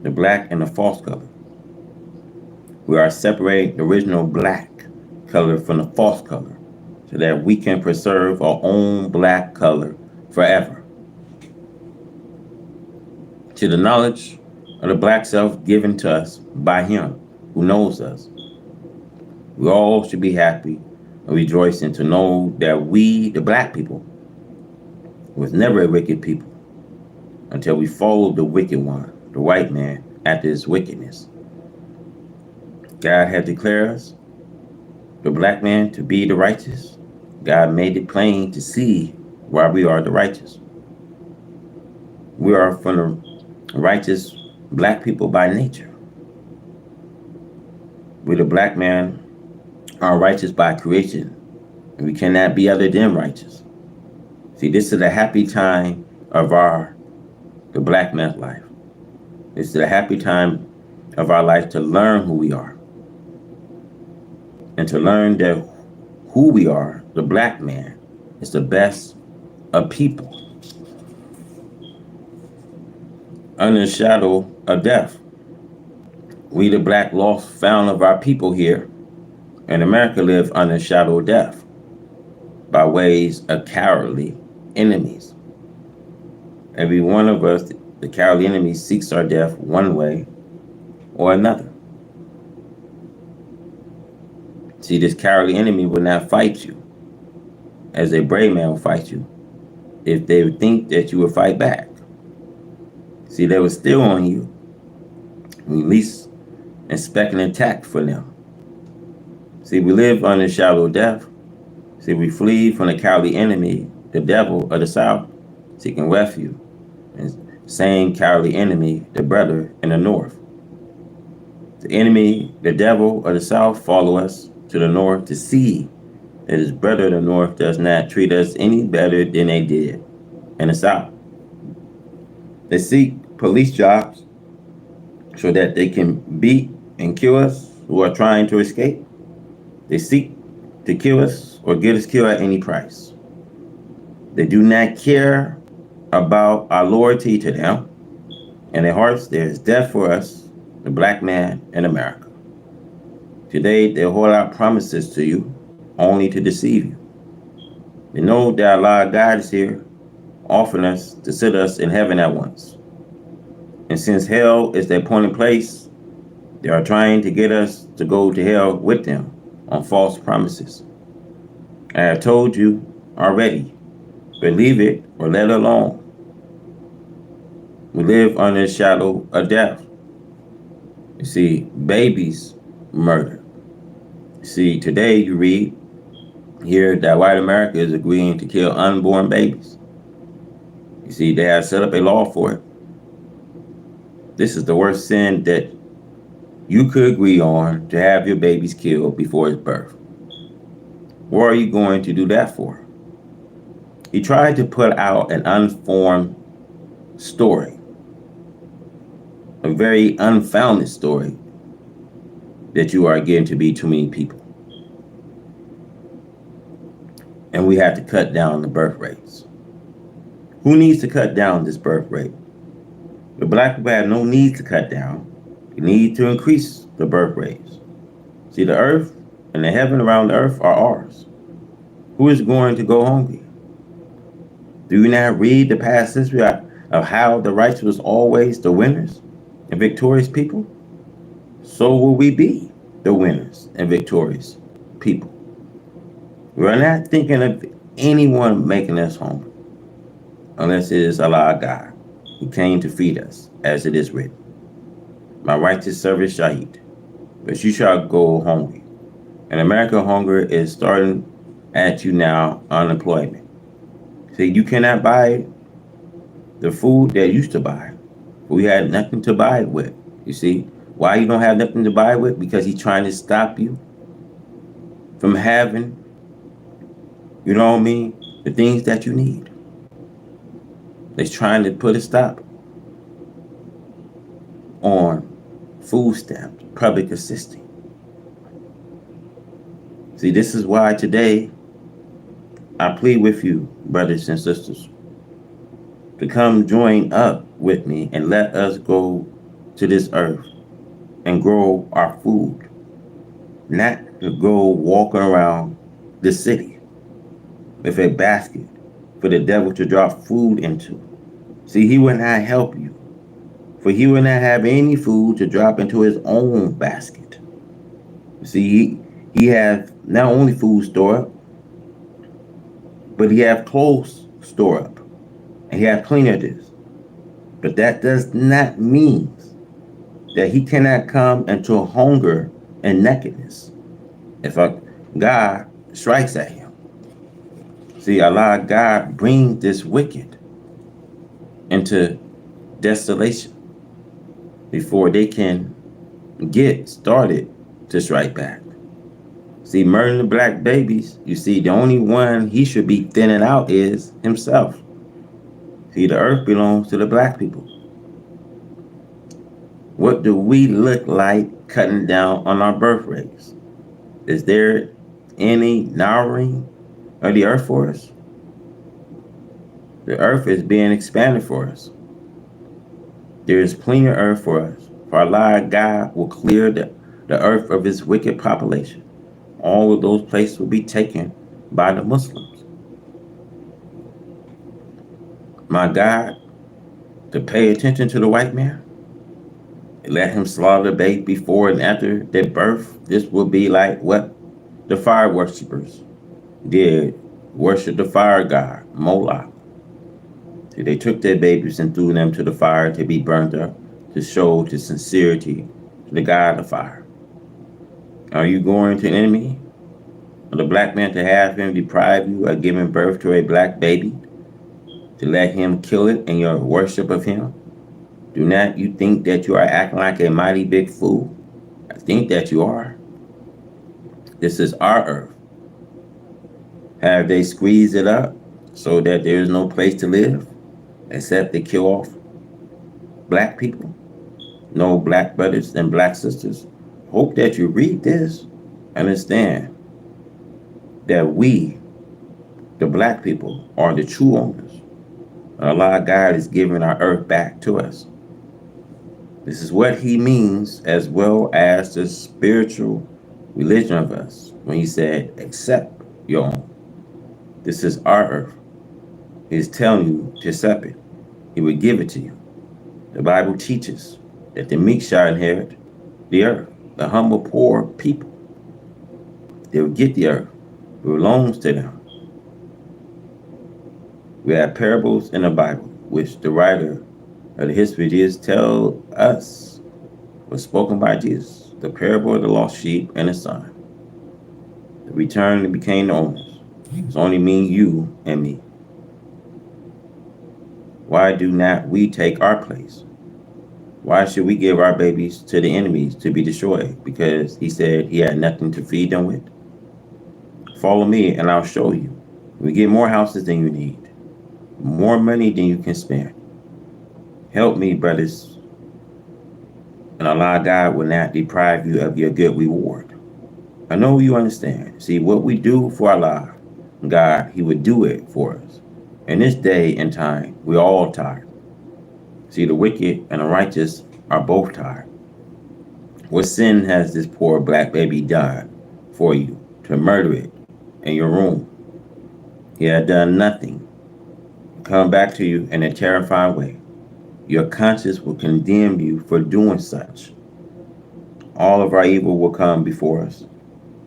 the black and the false color, we are separating the original black color from the false color so that we can preserve our own black color forever. To the knowledge of the black self given to us by him who knows us, we all should be happy and rejoicing to know that we, the black people, was never a wicked people until we followed the wicked one, the white man, after his wickedness. God had declared us, the black man, to be the righteous. God made it plain to see why we are the righteous. We are from the righteous black people by nature. We, the black man, are righteous by creation, and we cannot be other than righteous. See, this is the happy time of the black man's life. This is the happy time of our life to learn who we are. And to learn that who we are, the black man, is the best of people. Under the shadow of death, we, the black lost found of our people here in America, live under the shadow of death by ways of cowardly enemies. Every one of us, the cowardly enemy, seeks our death one way or another. See, this cowardly enemy will not fight you as a brave man will fight you if they would think that you would fight back. See, they will steal on you, release, expect an attack for them. See, we live under the shadow of death. See, we flee from the cowardly enemy, the devil of the South, seeking refuge, and same cowardly enemy, the brother in the North. The enemy, the devil of the South, follow us to the North to see that his brother in the North does not treat us any better than they did in the South. They seek police jobs so that they can beat and kill us who are trying to escape. They seek to kill us or get us killed at any price. They do not care about our loyalty to them. In their hearts, there is death for us, the black man in America. Today, they hold out promises to you only to deceive you. They know that Allah God is here, offering us to sit us in heaven at once. And since hell is their appointed place, they are trying to get us to go to hell with them on false promises. I have told you already, believe it or let it alone. We live under the shadow of death. You see, babies murder. You see, today you read here that white America is agreeing to kill unborn babies. You see, they have set up a law for it. This is the worst sin that you could agree on, to have your babies killed before its birth. What are you going to do that for? He tried to put out an unformed story, a very unfounded story, that you are getting to be too many people. And we have to cut down the birth rates. Who needs to cut down this birth rate? The black people have no need to cut down. They need to increase the birth rates. See, the earth and the heaven around the earth are ours. Who is going to go hungry? Do you not read the past history of how the righteous was always the winners and victorious people? So will we be the winners and victorious people. We're not thinking of anyone making us hungry, unless it is Allah God, who came to feed us, as it is written. My righteous servant shall eat, but you shall go hungry. And American hunger is starting at you now, unemployment. See, you cannot buy the food that you used to buy. We had nothing to buy it with. You see, why you don't have nothing to buy it with? Because he's trying to stop you from having, you know what I mean, the things that you need. He's trying to put a stop on food stamps, public assistance. See, this is why today I plead with you, brothers and sisters, to come join up with me and let us go to this earth and grow our food, not to go walking around the city with a basket for the devil to drop food into. See, he will not help you, for he will not have any food to drop into his own basket. See, he has not only food store up, but he have clothes store up, and he have cleaner this. But that does not mean that he cannot come into hunger and nakedness if a God strikes at him. See, Allah God brings this wicked into desolation before they can get started to strike back. See, murdering the black babies, you see, the only one he should be thinning out is himself. See, the earth belongs to the black people. What do we look like cutting down on our birth rates? Is there any narrowing of the earth for us? The earth is being expanded for us. There is plenty of earth for us. For Allah God will clear the earth of its wicked population. All of those places will be taken by the Muslims. My God, to pay attention to the white man, let him slaughter the baby before and after their birth. This will be like what the fire worshippers did, worship the fire god, Moloch. See, they took their babies and threw them to the fire to be burnt up, to show the sincerity to the God of fire. Are you going to enemy of the black man to have him deprive you of giving birth to a black baby, to let him kill it in your worship of him? Do not you think that you are acting like a mighty big fool? I think that you are. This is our earth. Have they squeezed it up so that there is no place to live except to kill off black people? No black brothers and black sisters. Hope that you read this. Understand that we, the black people, are the true owners. Allah God is giving our earth back to us. This is what he means, as well as the spiritual religion of us, when he said, accept your own. This is our earth. He is telling you to accept it. He will give it to you. The Bible teaches that the meek shall inherit the earth. The humble, poor people, they will get the earth. It belongs to them. We have parables in the Bible, which the writer of the history of Jesus tell us was spoken by Jesus. The parable of the lost sheep and the son. The return became the owners. It's only me, you, and me. Why do not we take our place? Why should we give our babies to the enemies to be destroyed? Because he said he had nothing to feed them with. Follow me and I'll show you. We get more houses than you need, more money than you can spend. Help me, brothers, and Allah God will not deprive you of your good reward. I know you understand. See, what we do for Allah, God, he would do it for us. In this day and time, we're all tired. See, the wicked and the righteous are both tired. What sin has this poor black baby done for you to murder it in your room? He had done nothing. Come back to you in a terrifying way. Your conscience will condemn you for doing such. All of our evil will come before us.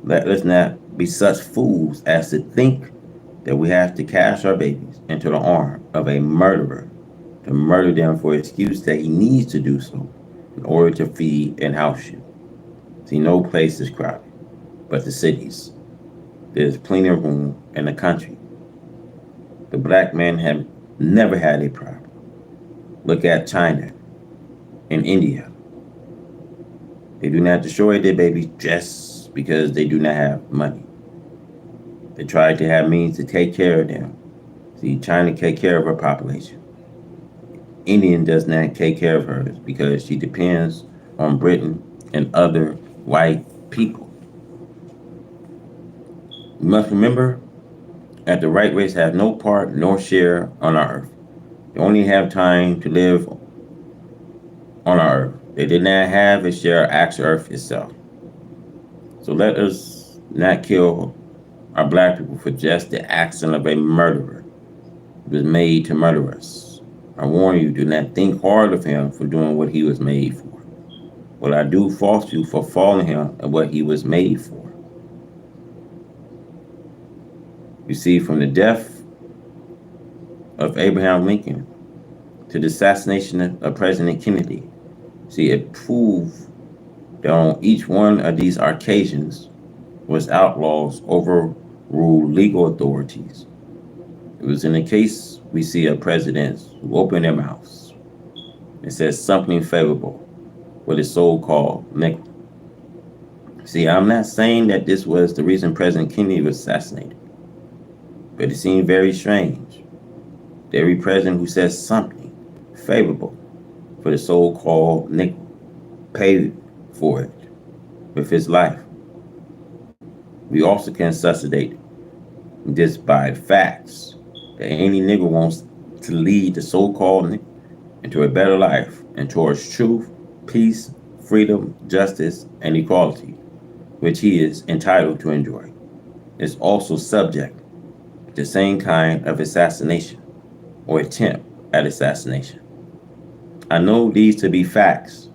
Let us not be such fools as to think that we have to cast our babies into the arm of a murderer to murder them for excuse that he needs to do so in order to feed and house you. See, no place is crowded but the cities. There's plenty of room in the country. The black men have never had a problem. Look at China and India. They do not destroy their babies just because they do not have money. They try to have means to take care of them. See, China take care of her population. Indian does not take care of hers because she depends on Britain and other white people. You must remember that the right race has no part nor share on our earth. They only have time to live on our earth. They did not have a share of actual earth itself. So let us not kill our black people for just the action of a murderer who was made to murder us. I warn you, do not think hard of him for doing what he was made for. What I do fault you for following him and what he was made for. You see, from the death of Abraham Lincoln to the assassination of President Kennedy, see, it proved that on each one of these occasions was outlaws overruled legal authorities. It was in the case we see of presidents who opened their mouths and said something favorable with a so-called nickel. See, I'm not saying that this was the reason President Kennedy was assassinated, but it seemed very strange. Every president who says something favorable for the so-called nickel paid for it with his life. We also can suscitate this by facts that any nigger wants to lead the so-called nigger into a better life and towards truth, peace, freedom, justice, and equality, which he is entitled to enjoy, is also subject to the same kind of assassination or attempt at assassination. I know these to be facts.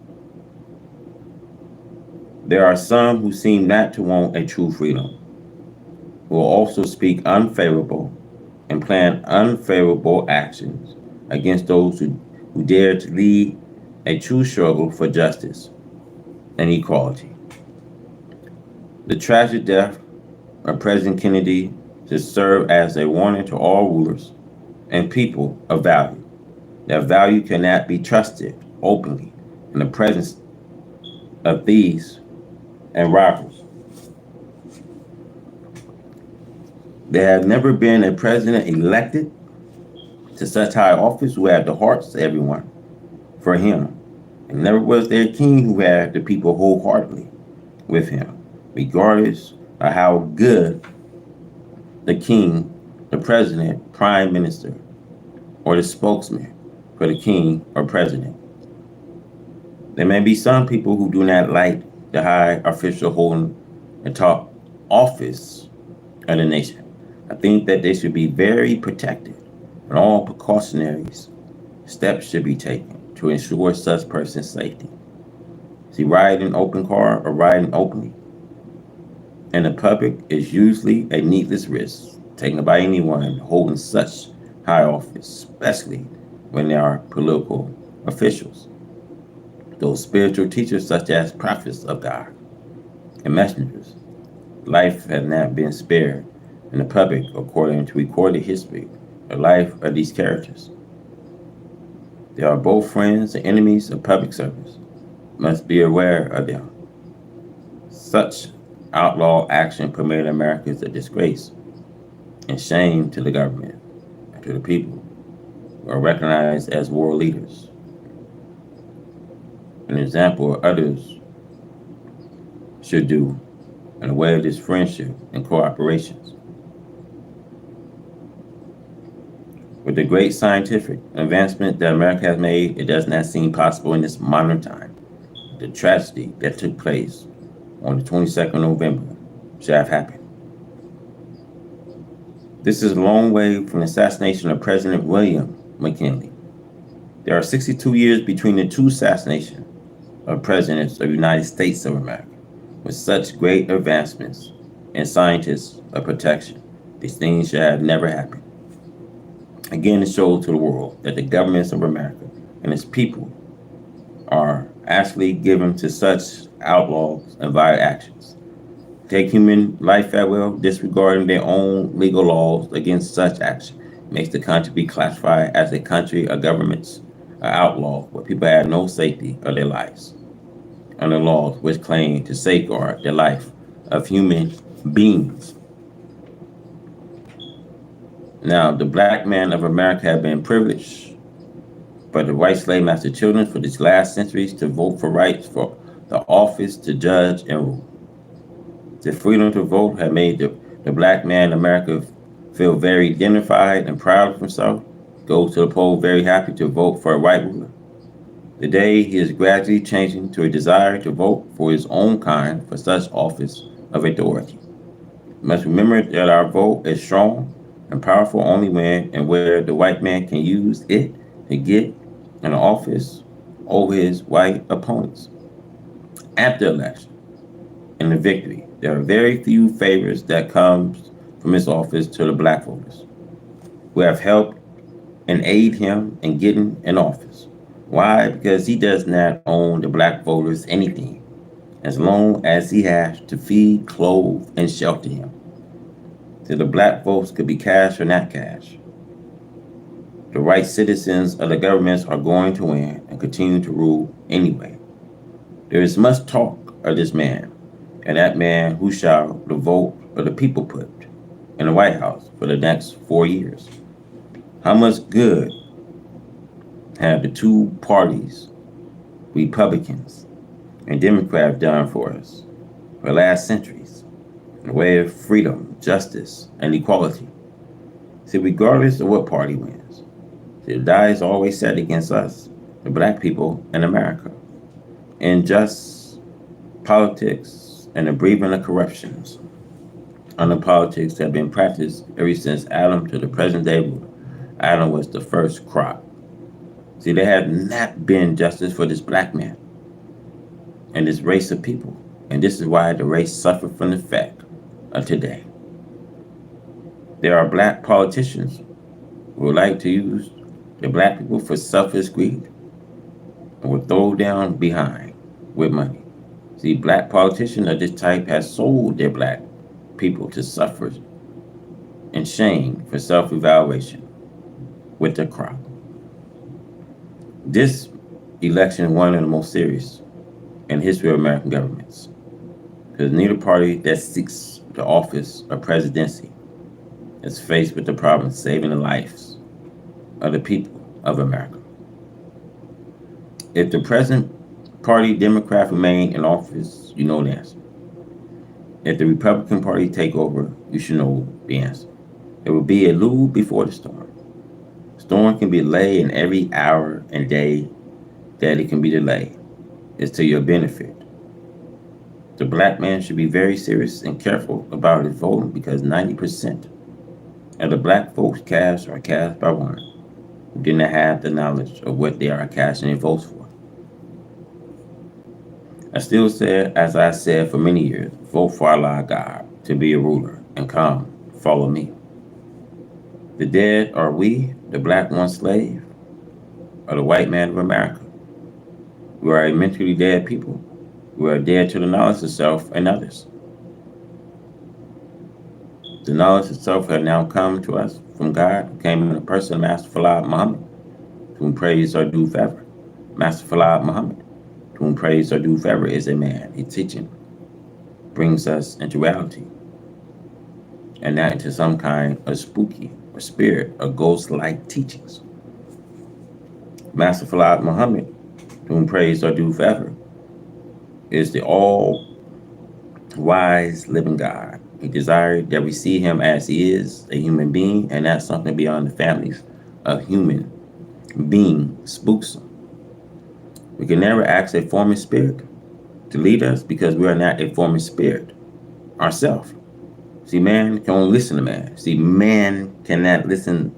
There are some who seem not to want a true freedom, who will also speak unfavorable and plan unfavorable actions against those who dare to lead a true struggle for justice and equality. The tragic death of President Kennedy should serve as a warning to all rulers and people of value. That value cannot be trusted openly in the presence of thieves and robbers. There has never been a president elected to such high office who had the hearts of everyone for him. And never was there a king who had the people wholeheartedly with him, regardless of how good the king, the president, prime minister, or the spokesman for the king or president. There may be some people who do not like the high official holding the top office of the nation, I think that they should be very protected, and all precautionary steps should be taken to ensure such person's safety. See, riding open car or riding openly in the public is usually a needless risk taken by anyone holding such high office, especially when they are political officials. Those spiritual teachers, such as prophets of God and messengers, life has not been spared in the public according to recorded history. The life of these characters. They are both friends and enemies of public service. Must be aware of them. Such outlaw action permitted America is a disgrace and shame to the government and to the people who are recognized as world leaders. An example of others should do in a way of this friendship and cooperation. With the great scientific advancement that America has made, it does not seem possible in this modern time. The tragedy that took place on the 22nd of November should have happened. This is a long way from the assassination of President William McKinley. There are 62 years between the two assassinations of presidents of the United States of America. With such great advancements in scientists of protection, these things should have never happened. Again, it shows to the world that the governments of America and its people are actually given to such outlaws and violent actions. Take human life at will, disregarding their own legal laws against such action, makes the country be classified as a country of governments, an outlaw, where people have no safety of their lives, under laws which claim to safeguard the life of human beings. Now, the black man of America have been privileged by the white slave master children for these last centuries to vote for rights for the office to judge and rule. The freedom to vote had made the black man in America feel very dignified and proud of himself, go to the poll very happy to vote for a white ruler. Today, he is gradually changing to a desire to vote for his own kind for such office of authority. We must remember that our vote is strong and powerful only when and where the white man can use it to get an office over his white opponents. After election and the victory, there are very few favors that comes from his office to the black voters who have helped and aid him in getting an office. Why? Because he does not own the black voters anything, as long as he has to feed, clothe, and shelter him. So the black votes could be cash or not cash. The right citizens of the governments are going to win and continue to rule anyway. There is much talk of this man, and that man who shall the vote of the people put in the White House for the next 4 years. How much good have the two parties, Republicans and Democrats, done for us for the last centuries in the way of freedom, justice, and equality? See, regardless of what party wins, the die is always set against us, the black people in America. Unjust politics and the breeding of corruptions under politics have been practiced ever since Adam to the present day. Adam was the first crop. See, there has not been justice for this black man and this race of people. And this is why the race suffered from the fact of today. There are black politicians who would like to use the black people for selfish greed and will throw down behind with money. See, black politicians of this type have sold their black people to suffer and shame for self-evaluation with the crop. This election is one of the most serious in the history of American governments, because neither party that seeks the office of presidency is faced with the problem of saving the lives of the people of America. If the present party Democrat remain in office, you know the answer. If the Republican Party take over, you should know the answer. It will be a lull before the storm. Storm can be delayed in every hour and day that it can be delayed. It's to your benefit. The black man should be very serious and careful about his voting, because 90% And the black folks cast are cast by one who did not have the knowledge of what they are casting their votes for. I still said, as I said for many years, vote for Allah God to be a ruler and come, follow me. The dead are we, the black one slave, or the white man of America. We are a mentally dead people. We are dead to the knowledge of self and others. The knowledge of self had now come to us from God, who came in the person of Master Falad Muhammad, to whom praise are due forever. Master Falad Muhammad, to whom praise are due forever, is a man. A teaching brings us into reality, and not into some kind of spooky or spirit or ghost-like teachings. Master Falad Muhammad, to whom praise are due forever, is the all-wise living God. He desired that we see him as he is, a human being, and not something beyond the families of human being spooks. We can never ask a forming spirit to lead us because we are not a forming spirit ourselves. See, man can only listen to man. See, man cannot listen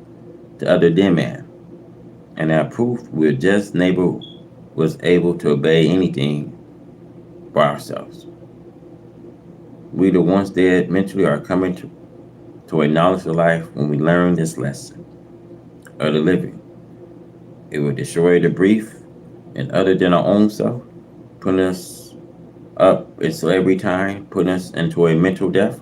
to other than man. And that proof we're just neighbor was able to obey anything by ourselves. We, the ones dead mentally, are coming to a knowledge of life when we learn this lesson of the living. It will destroy the brief and other than our own self, putting us up in slavery time, putting us into a mental death,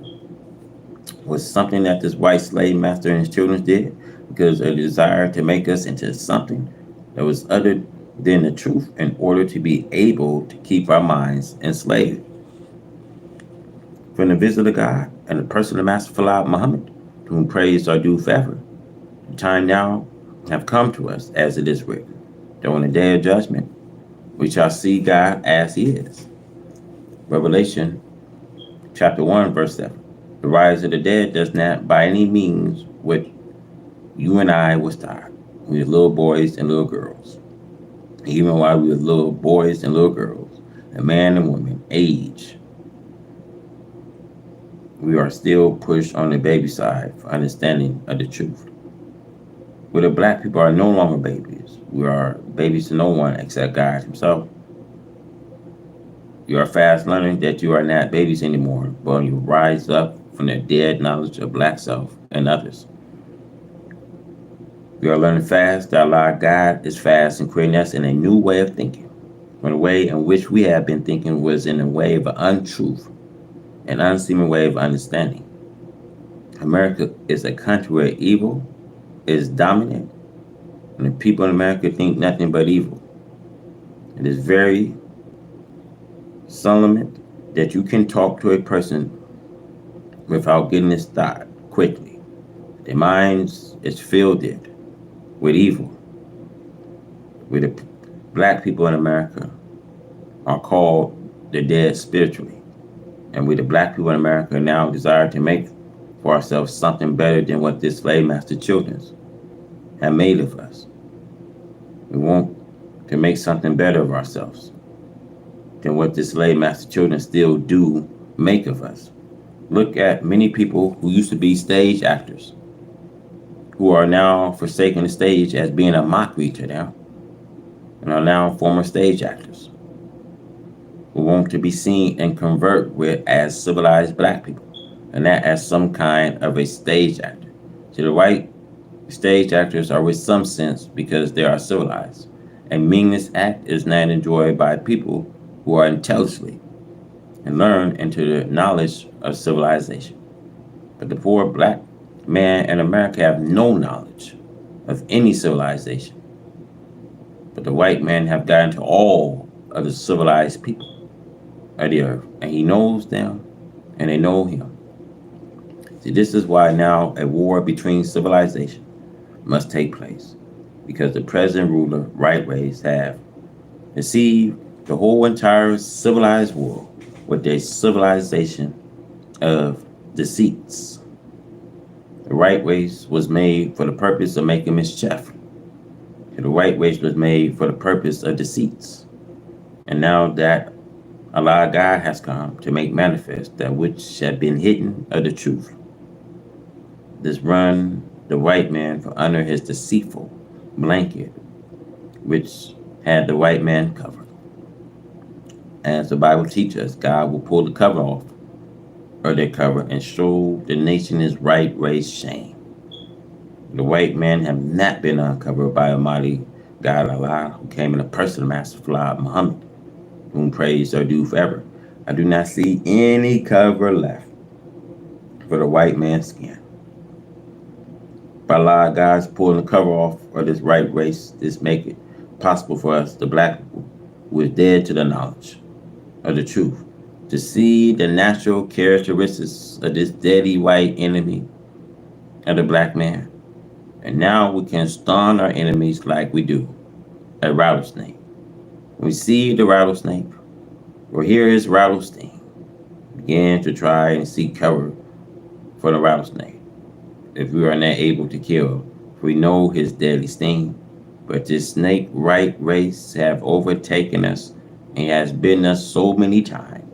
was something that this white slave master and his children did because of a desire to make us into something that was other than the truth in order to be able to keep our minds enslaved. From the visit of God and the person of Master Falad Muhammad, to whom praise are due forever, the time now have come to us as it is written, that on the day of judgment we shall see God as he is. Revelation chapter 1, verse 7. The rise of the dead does not by any means what you and I was taught. We were little boys and little girls. Even while we were little boys and little girls, a man and woman age, we are still pushed on the baby side for understanding of the truth. We the black people are no longer babies. We are babies to no one except God himself. You are fast learning that you are not babies anymore, but you rise up from the dead knowledge of black self and others. We are learning fast that Allah God is fast in creating us in a new way of thinking. When the way in which we have been thinking was in a way of untruth, an unseemly way of understanding. America is a country where evil is dominant, and the people in America think nothing but evil. It is very solemn that you can talk to a person without getting this thought quickly. Their minds is filled with evil. With the black people in America are called the dead spiritually. And we the black people in America now desire to make for ourselves something better than what this slave master children have made of us. We want to make something better of ourselves than what the slave master children still do make of us. Look at many people who used to be stage actors, who are now forsaking the stage as being a mockery to them, and are now former stage actors who want to be seen and convert with as civilized black people, and not as some kind of a stage actor. So the white stage actors are with some sense because they are civilized. A meaningless act is not enjoyed by people who are intelligently and learn into the knowledge of civilization. But the poor black man in America have no knowledge of any civilization. But the white man have gotten to all of the civilized people of the earth, and he knows them, and they know him. See, this is why now a war between civilization must take place, because the present ruler right ways have deceived the whole entire civilized world with their civilization of deceits. The right ways was made for the purpose of making mischief. The right ways was made for the purpose of deceits. And now that Allah God has come to make manifest that which had been hidden of the truth, this run the white man from under his deceitful blanket, which had the white man covered. As the Bible teaches us, God will pull the cover off, or their cover, and show the nation his right race shame. The white men have not been uncovered by Almighty God Allah, who came in the person of Master Fard Muhammad, whom praise are due forever. I do not see any cover left for the white man's skin. By Allah, God's pulling the cover off of this right race. This make it possible for us, the black people, who is dead to the knowledge of the truth, to see the natural characteristics of this deadly white enemy of the black man. And now we can stun our enemies like we do a rattlesnake. When we see the rattlesnake or hear his rattlesnake, begin to try and seek cover for the rattlesnake. If we are not able to kill, we know his deadly sting. But this snake right race have overtaken us and has bitten us so many times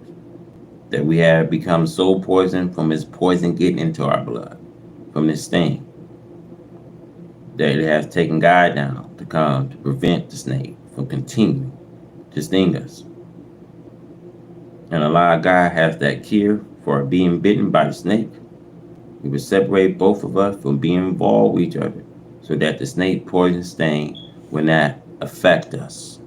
that we have become so poisoned from his poison getting into our blood, from this sting, that it has taken God down to come to prevent the snake from continuing to sting us. And Allah God has that cure for being bitten by the snake. He will separate both of us from being involved with each other so that the snake poison sting will not affect us.